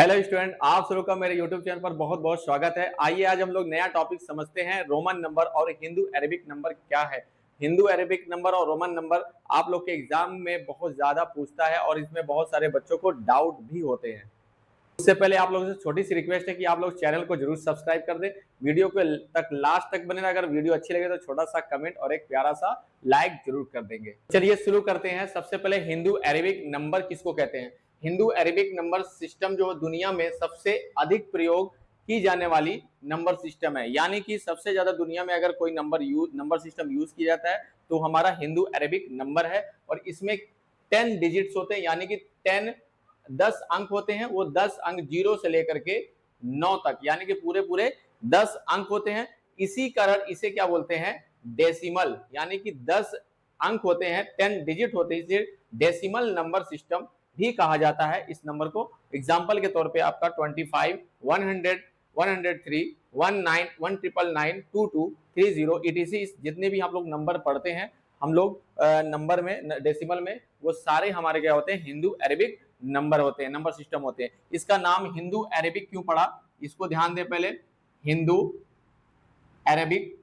Hello student, आप सभी का मेरे यूट्यूब चैनल पर बहुत बहुत स्वागत है। आइए आज हम लोग नया टॉपिक समझते हैं, रोमन नंबर और हिंदू अरेबिक नंबर क्या है। हिंदू अरेबिक नंबर और रोमन नंबर आप लोग के एग्जाम में बहुत ज्यादा पूछता है और इसमें बहुत सारे बच्चों को डाउट भी होते हैं। उससे पहले आप लोगों से छोटी सी रिक्वेस्ट है कि आप लोग चैनल को जरूर सब्सक्राइब कर दें, वीडियो को तक लास्ट तक बने रहे। अगर वीडियो अच्छी लगे तो छोटा सा कमेंट और एक प्यारा सा लाइक जरूर कर देंगे। चलिए शुरू करते हैं। सबसे पहले हिंदू अरेबिक नंबर किसको कहते हैं। हिंदू अरेबिक नंबर सिस्टम जो दुनिया में सबसे अधिक प्रयोग की जाने वाली नंबर सिस्टम है, यानी कि सबसे ज्यादा दुनिया में अगर कोई नंबर सिस्टम यूज किया जाता है तो हमारा हिंदू अरेबिक नंबर है। और इसमें 10 डिजिट्स होते हैं, यानी कि 10 अंक होते हैं। वो 10 अंक 0 से लेकर के 9 तक, यानी कि पूरे पूरे 10 अंक होते हैं। इसी कारण इसे क्या बोलते हैं, डेसिमल, यानी कि 10 अंक होते हैं, 10 डिजिट होते हैं, इसे डेसिमल नंबर सिस्टम भी कहा जाता है इस नंबर को। एग्जाम्पल के तौर पे आपका 25, 100, 103, 19, 199, 22, 30 etc जितने भी आप लोग नंबर पढ़ते हैं हम लोग नंबर में डेसिमल में, वो सारे हमारे क्या होते हैं, हिंदू अरेबिक नंबर होते हैं, नंबर सिस्टम होते हैं। इसका नाम हिंदू अरेबिक क्यों पड़ा, इसको ध्यान दें पहले। हिंदू अरेबिक,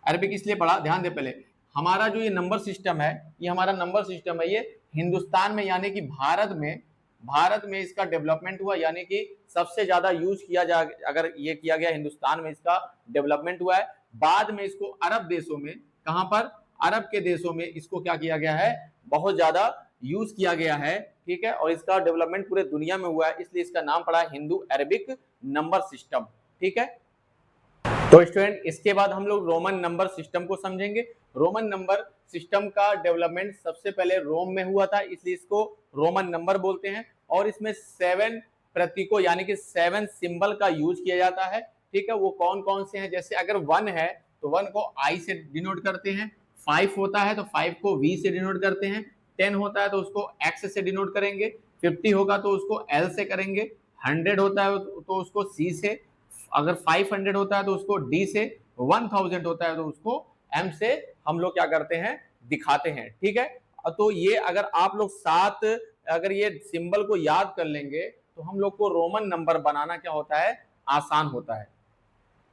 अरेबिक इसलिए पढ़ा, ध्यान दे पहले। हमारा जो ये नंबर सिस्टम है, ये हमारा नंबर सिस्टम है, ये हिंदुस्तान में यानी कि भारत में इसका डेवलपमेंट हुआ, यानी कि सबसे ज्यादा यूज किया जा, अगर ये किया गया हिंदुस्तान में इसका डेवलपमेंट हुआ है। बाद में इसको अरब देशों में, कहां पर, अरब के देशों में इसको क्या किया गया है, बहुत ज्यादा यूज किया गया है। ठीक है, और इसका डेवलपमेंट पूरे दुनिया में हुआ है, इसलिए इसका नाम पड़ा हिंदू अरेबिक नंबर सिस्टम। ठीक है, तो स्टूडेंट इसके बाद हम लोग रोमन नंबर सिस्टम को समझेंगे। रोमन नंबर सिस्टम का डेवलपमेंट सबसे पहले रोम में हुआ था, इसलिए इसको रोमन नंबर बोलते हैं। और इसमें 7 प्रतीकों यानी कि 7 सिंबल का यूज किया जाता है। ठीक है, वो कौन कौन से हैं, जैसे अगर 1 है तो 1 को आई से डिनोट करते हैं, 5 होता है तो 5 को वी से डिनोट करते हैं, 10 होता है तो उसको एक्स से डिनोट करेंगे, 50 होगा तो उसको एल से करेंगे, 100 होता है तो उसको सी से, अगर 500 होता है तो उसको डी से, 1000 होता है तो उसको एम से हम लोग क्या करते हैं, दिखाते हैं। ठीक है, तो ये अगर आप लोग 7 अगर ये सिंबल को याद कर लेंगे तो हम लोग को रोमन नंबर बनाना क्या होता है, आसान होता है।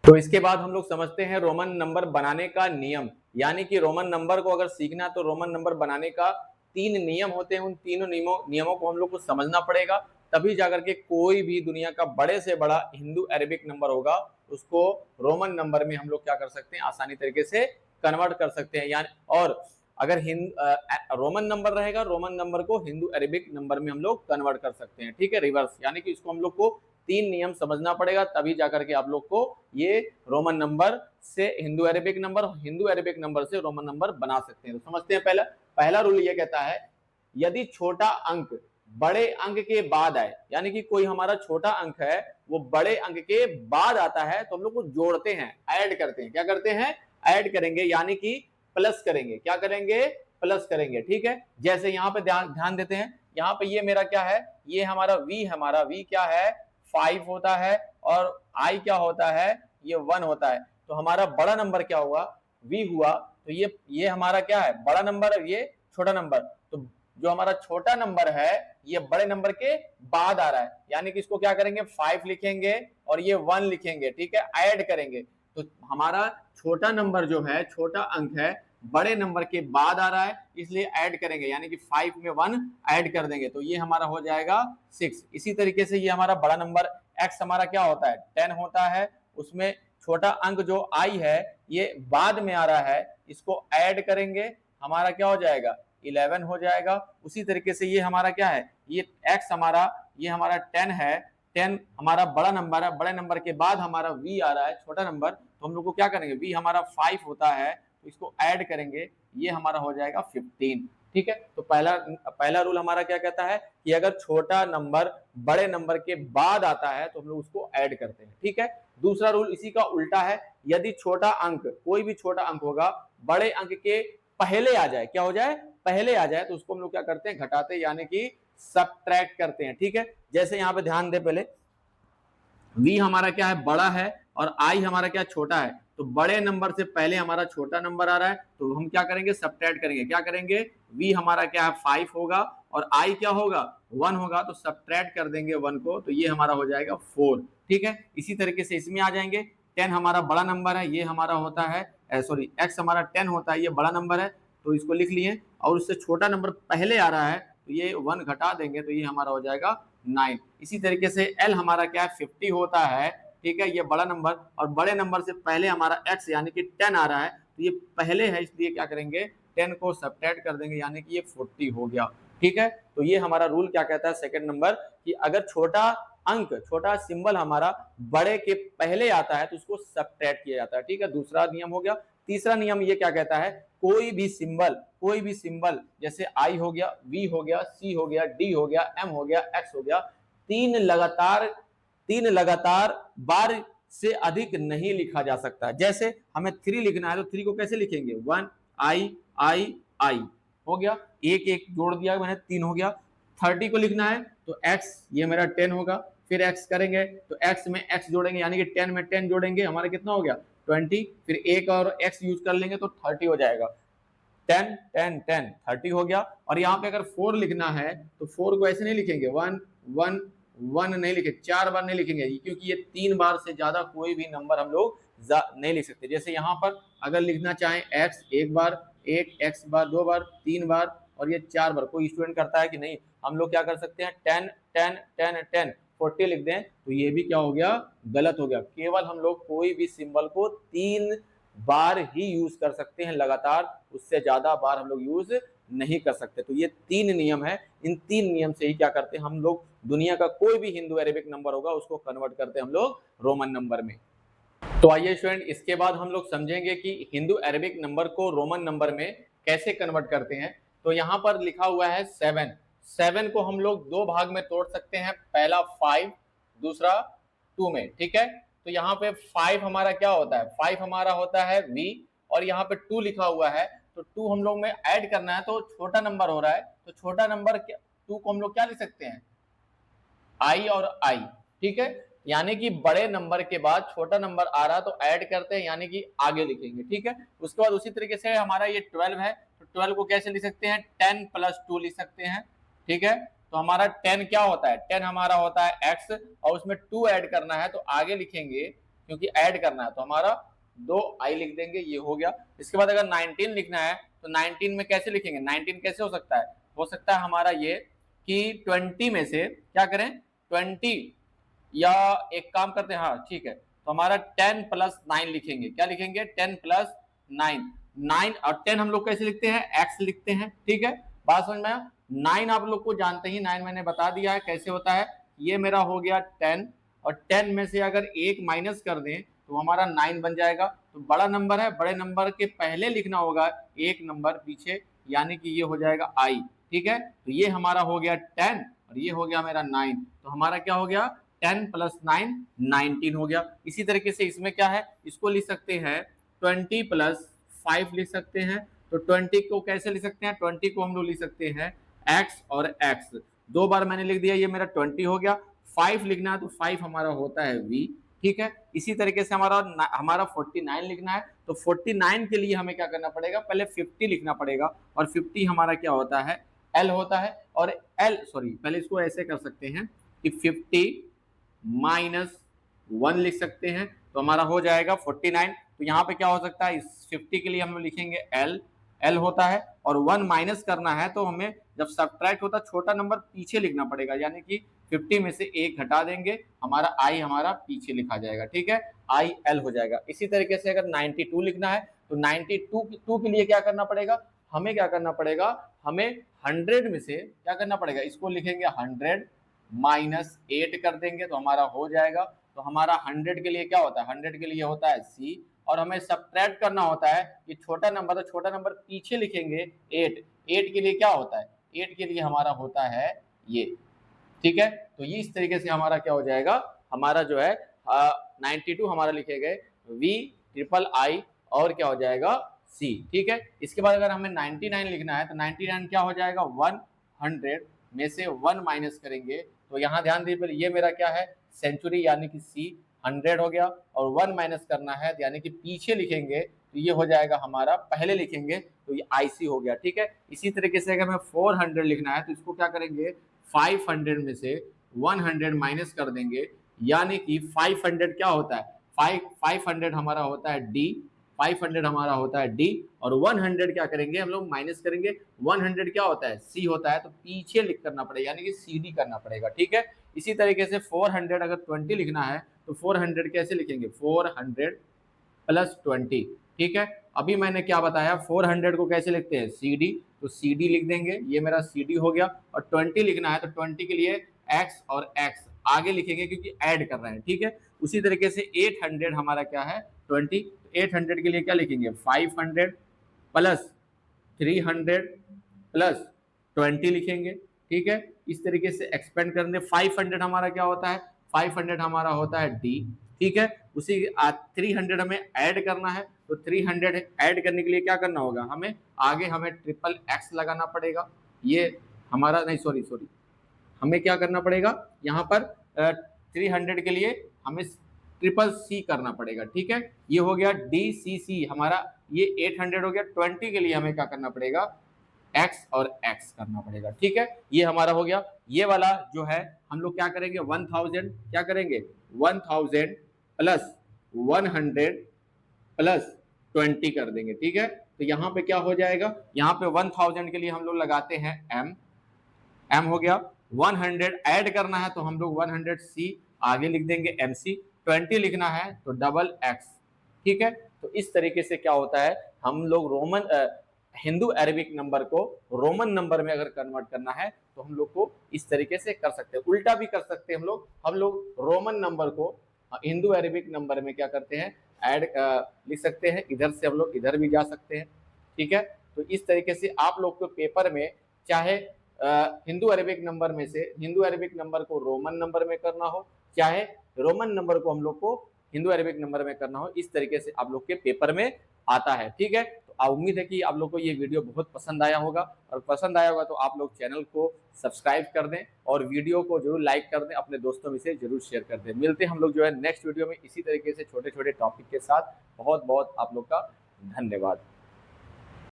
तो इसके बाद हम लोग समझते हैं रोमन नंबर बनाने का नियम, यानी कि रोमन नंबर को अगर सीखना है तो रोमन नंबर बनाने का 3 नियम होते हैं। उन तीनों नियमों को हम लोग को समझना पड़ेगा, तभी जाकर के कोई भी दुनिया का बड़े से बड़ा हिंदू अरेबिक नंबर होगा उसको रोमन नंबर में हम लोग क्या कर सकते हैं, आसानी तरीके से कन्वर्ट कर सकते हैं। यानी और अगर रोमन नंबर रहेगा, रोमन नंबर को हिंदू अरेबिक नंबर में हम लोग कन्वर्ट कर सकते हैं। ठीक है, रिवर्स, यानी कि इसको हम लोग को 3 नियम समझना पड़ेगा, तभी जाकर के आप लोग को ये रोमन नंबर से Hindu Arabic number, Hindu Arabic number से रोमन नंबर बना सकते हैं। तो समझते हैं। पहला रूल ये कहता है, यदि छोटा अंक बड़े अंक के बाद आए, यानी कि कोई हमारा छोटा अंक है वो बड़े अंक के बाद आता है तो हम लोग को जोड़ते हैं, ऐड करते हैं। क्या करते हैं, ऐड करेंगे, यानी कि प्लस करेंगे। क्या करेंगे, प्लस करेंगे। ठीक है, जैसे यहाँ पे ध्यान देते हैं, यहाँ पे ये मेरा क्या है, ये हमारा v, हमारा v क्या है, 5 होता है, और i क्या होता है, ये 1 होता है। तो हमारा बड़ा नंबर क्या हुआ, v हुआ। तो ये हमारा क्या है, बड़ा नंबर, ये छोटा नंबर। तो जो हमारा छोटा नंबर है ये बड़े नंबर के बाद आ रहा है, यानी कि इसको क्या करेंगे, 5 लिखेंगे और ये 1 लिखेंगे। ठीक है, ऐड करेंगे तो हमारा छोटा नंबर जो है, छोटा अंक है, बड़े नंबर के बाद आ रहा है, इसलिए ऐड करेंगे, यानी कि 5 में 1 ऐड कर देंगे तो ये हमारा हो जाएगा 6। इसी तरीके से ये हमारा बड़ा नंबर x हमारा क्या होता है, 10 होता है, उसमें छोटा अंक जो i है ये बाद में आ रहा है, इसको ऐड करेंगे, हमारा क्या हो जाएगा, 11 हो जाएगा। उसी तरीके से ये हमारा क्या है, ये x हमारा, ये हमारा 10 है, 10 हमारा बड़ा नंबर है, बड़े नंबर के बाद हमारा v आ रहा है, छोटा नंबर, तो हम लोग को क्या करेंगे, v हमारा 5 होता है तो इसको ऐड करेंगे, ये हमारा हो जाएगा 15। ठीक है, तो पहला रूल हमारा क्या कहता है कि अगर छोटा नंबर बड़े नंबर के बाद आता है तो हम लोग उसको ऐड करते हैं। ठीक है, दूसरा रूल इसी का उल्टा है, यदि छोटा अंक, कोई भी छोटा अंक होगा, बड़े अंक के पहले आ जाए, क्या हो जाए, पहले आ जाए, तो उसको हम लोग क्या करते हैं, घटाते हैं, यानी कि सबट्रैक्ट करते हैं। ठीक है, जैसे यहाँ पे ध्यान दे पहले, v हमारा क्या है, बड़ा है, और i हमारा क्या, छोटा है, तो बड़े नंबर से पहले हमारा छोटा नंबर आ रहा है, तो हम क्या करेंगे, सब्ट्रैक्ट करेंगे। क्या करेंगे, v हमारा क्या है 5 होगा और i क्या होगा 1 होगा, तो सब्ट्रैक्ट कर देंगे 1 को, तो ये हमारा हो जाएगा 4। ठीक है, इसी तरीके से इसमें आ जाएंगे। 10 हमारा बड़ा नंबर है, ये हमारा होता है सॉरी x हमारा 10 होता है, ये बड़ा नंबर है तो इसको लिख लिए, और उससे छोटा नंबर पहले आ रहा है तो ये 1 घटा देंगे तो ये हमारा हो जाएगा 9। इसी तरीके से l हमारा क्या है 50 होता है, ठीक है, ये बड़ा नंबर, और बड़े नंबर से पहले हमारा x यानी कि 10 आ रहा है, तो ये पहले है इसलिए क्या करेंगे 10 को सब्ट्रैक्ट कर देंगे, यानी कि ये 40 हो गया। ठीक है, तो ये हमारा रूल क्या कहता है सेकंड नंबर, कि अगर छोटा अंक, छोटा सिंबल हमारा बड़े के पहले आता है तो उसको सब्ट्रैक्ट किया जाता है। ठीक है, दूसरा नियम हो गया। तीसरा नियम ये क्या कहता है, कोई भी सिंबल जैसे आई हो गया, वी हो गया, सी हो गया, डी हो गया, एम हो गया, एक्स हो गया, तीन लगातार बार से अधिक नहीं लिखा जा सकता। जैसे हमें 3 लिखना है तो 3 को कैसे लिखेंगे, 1 आई हो गया, एक एक जोड़ दिया मैंने, 3 हो गया। 30 को लिखना है तो x, ये मेरा 10 होगा, फिर x करेंगे तो x में x जोड़ेंगे, यानी कि 10 में 10 जोड़ेंगे, हमारा कितना हो गया 20, फिर एक और x यूज कर लेंगे तो 30 हो जाएगा। 10 10 10 30 हो गया। और यहाँ पे अगर 4 लिखना है तो 4 को ऐसे नहीं लिखेंगे 1 1 1 नहीं लिखे, 4 बार नहीं लिखेंगे, क्योंकि ये 3 बार से ज्यादा कोई भी नंबर हम लोग नहीं लिख सकते। जैसे यहाँ पर अगर लिखना चाहें x एक बार, एक x बार, 2 बार, 3 बार और ये 4 बार, कोई स्टूडेंट करता है कि नहीं, हम लोग क्या कर सकते हैं 10 10 10 10 40 लिख दें तो ये भी क्या हो गया, गलत हो गया। केवल हम लोग कोई भी सिंबल को 3 बार ही यूज कर सकते हैं लगातार, उससे ज्यादा बार हम लोग यूज नहीं कर सकते। तो ये 3 नियम है, इन 3 नियम से ही क्या करते हैं हम लोग, दुनिया का कोई भी हिंदू अरेबिक नंबर होगा उसको कन्वर्ट करते हैं हम लोग रोमन नंबर में। तो आइए स्टूडेंट, इसके बाद हम लोग समझेंगे कि हिंदू अरेबिक नंबर को रोमन नंबर में कैसे कन्वर्ट करते हैं। तो यहाँ पर लिखा हुआ है 7 को हम लोग 2 भाग में तोड़ सकते हैं, पहला 5, दूसरा 2 में। ठीक है, तो यहाँ पे 5 हमारा क्या होता है, 5 हमारा होता है v, और यहाँ पे 2 लिखा हुआ है तो 2 हम लोग में ऐड करना है, तो छोटा नंबर हो रहा है, तो छोटा नंबर 2 को हम लोग क्या लिख सकते हैं, आई और आई। ठीक है, यानी कि बड़े नंबर के बाद छोटा नंबर आ रहा तो ऐड करते हैं, यानी कि आगे लिखेंगे। ठीक है, उसके बाद उसी तरीके से हमारा ये 12 है, तो 12 को कैसे लिख सकते हैं, 10 + 2 लिख सकते हैं। ठीक है, तो हमारा 10 क्या होता है, 10 हमारा होता है x, और उसमें 2 ऐड करना है तो आगे लिखेंगे, क्योंकि ऐड करना है तो हमारा 2 आई लिख देंगे, ये हो गया। इसके बाद अगर 19 लिखना है तो 19 में कैसे लिखेंगे, 19 कैसे हो सकता है हमारा ये कि 20 में से क्या करें 20, या एक काम करते हैं, हाँ ठीक है, तो हमारा 10 + 9 लिखेंगे। क्या लिखेंगे, 10 + 9, 9 और 10 हम लोग कैसे लिखते हैं, x लिखते हैं। ठीक है, बात समझ में आया। 9 आप लोग को जानते ही, 9 मैंने बता दिया है कैसे होता है। ये मेरा हो गया 10, और 10 में से अगर एक माइनस कर दें तो हमारा 9 बन जाएगा। तो बड़ा नंबर है, बड़े नंबर के पहले लिखना होगा एक नंबर पीछे, यानी कि ये हो जाएगा i। ठीक है, तो ये हमारा हो गया 10 और ये हो गया मेरा 9, तो हमारा क्या हो गया 10 + 9 19 हो गया। इसी तरीके से इसमें क्या है, इसको लिख सकते हैं 20 + 5 लिख सकते हैं। तो 20 को कैसे लिख सकते हैं, 20 को हम लोग लिख सकते हैं x और x, 2 बार मैंने लिख दिया, ये मेरा 20 हो गया। 5 लिखना है तो 5 हमारा होता है v। ठीक है, इसी तरीके से हमारा 49 लिखना है तो 49 के लिए हमें क्या करना पड़ेगा, पहले 50 लिखना पड़ेगा, और 50 हमारा क्या होता है l होता है। और पहले इसको ऐसे कर सकते हैं कि 50 - 1 लिख सकते हैं, तो हमारा हो जाएगा 49। तो यहाँ पे क्या हो सकता है, इस 50 के लिए हम लिखेंगे l होता है, और 1 माइनस करना है तो हमें जब सब्ट्रैक्ट होता छोटा नंबर पीछे लिखना पड़ेगा, यानी कि 50 में से 1 घटा देंगे, हमारा i हमारा पीछे लिखा जाएगा। ठीक है, il हो जाएगा। इसी तरीके से अगर 92 लिखना है तो 92 के लिए क्या करना पड़ेगा, हमें क्या करना पड़ेगा, हमें 100 में से क्या करना पड़ेगा, इसको लिखेंगे 100 - 8 कर देंगे तो हमारा हो जाएगा। तो हमारा 100 के लिए क्या होता है, 100 के लिए होता है c, और हमें सब्ट्रैक्ट करना होता है कि छोटा नंबर, तो छोटा नंबर पीछे लिखेंगे 8 के लिए क्या होता है, 8 के लिए हमारा होता है ये। ठीक है, तो ये इस तरीके से हमारा क्या हो जाएगा, हमारा जो है 92 हमारा लिखे गए v और क्या हो जाएगा c। ठीक है, इसके बाद अगर हमें 99 लिखना है तो 99 क्या हो जाएगा, 100 में से 1 माइनस करेंगे, तो यहाँ ध्यान दीजिए, ये मेरा क्या है सेंचुरी, यानी कि c, 100 हो गया, और 1 माइनस करना है यानी कि पीछे लिखेंगे तो ये हो जाएगा हमारा, पहले लिखेंगे तो ये IC हो गया, ठीक है। इसी तरीके से अगर हमें 400 लिखना है तो इसको क्या करेंगे, 500 में से 100 माइनस कर देंगे, यानी कि 500 क्या होता है, 500 हमारा होता है D, 500 हमारा होता है D, और 100 क्या करेंगे हम लोग, माइनस करेंगे। 100 क्या होता है, C होता है, तो पीछे लिख करना पड़ेगा, यानी कि CD करना पड़ेगा, ठीक है। इसी तरीके से 400 अगर 20 लिखना है तो 400 कैसे लिखेंगे, 400 प्लस 20, ठीक है। अभी मैंने क्या बताया, 400 को कैसे लिखते हैं, CD, तो CD लिख देंगे, ये मेरा CD हो गया। और 20 लिखना है तो 20 के लिए X और X आगे लिखेंगे क्योंकि ऐड कर रहे हैं, ठीक है। उसी तरीके से 800 हमारा क्या है, 20, 800 के लिए क्या लिखेंगे, 500 प्लस 300 प्लस 20 लिखेंगे, ठीक है। इस तरीके से एक्सपेंड करने, 500 हमारा क्या होता है, 500 हमारा होता है D, ठीक है। उसी 300 हमें ऐड करना है, तो 300 ऐड करने के लिए क्या करना होगा, हमें आगे हमें ट्रिपल X लगाना पड़ेगा। ये हमारा नहीं, सॉरी सॉरी, हमें क्या करना पड़ेगा यहाँ पर 300 के लिए हमें ट्रिपल C करना पड़ेगा, ठीक है। ये हो गया DCC हमारा, ये 800 हो गया। 20 के लिए हमें क्या करना पड़ेगा, X और X करना पड़ेगा, ठीक है। ये हमारा हो गया। ये वाला जो है हम लोग क्या करेंगे, 1000 क्या करेंगे, 1000 प्लस 100 प्लस 20 कर देंगे, ठीक है। तो यहाँ पे क्या हो जाएगा, यहाँ पे 1000 के लिए हम लोग लगाते हैं M हो गया। 100 ऐड करना है तो हम लोग 100C आगे लिख देंगे MC, 20 लिखना है तो डबल X, ठीक है। तो इस तरीके से क्या होता है, हम लोग हिंदू अरेबिक नंबर को रोमन नंबर में अगर कन्वर्ट करना है तो हम लोग को इस तरीके से कर सकते हैं, उल्टा भी कर सकते हैं हम लोग रोमन नंबर को हिंदू अरेबिक नंबर में क्या करते हैं, ऐड लिख सकते हैं, इधर से हम लोग इधर भी जा सकते हैं, ठीक है। तो इस तरीके से आप लोग को पेपर में चाहे हिंदू अरेबिक नंबर में से हिंदू अरेबिक नंबर को रोमन नंबर में करना हो, चाहे रोमन नंबर को हम लोग को हिंदू अरेबिक नंबर में करना हो, इस तरीके से आप लोग के पेपर में आता है, ठीक है। तो उम्मीद है कि आप लोग को ये वीडियो बहुत पसंद आया होगा, और पसंद आया होगा तो आप लोग चैनल को सब्सक्राइब कर दें और वीडियो को जरूर लाइक कर दें, अपने दोस्तों में से जरूर शेयर कर दें। मिलते हैं हम लोग जो है नेक्स्ट वीडियो में इसी तरीके से छोटे छोटे टॉपिक के साथ। बहुत बहुत आप लोग का धन्यवाद।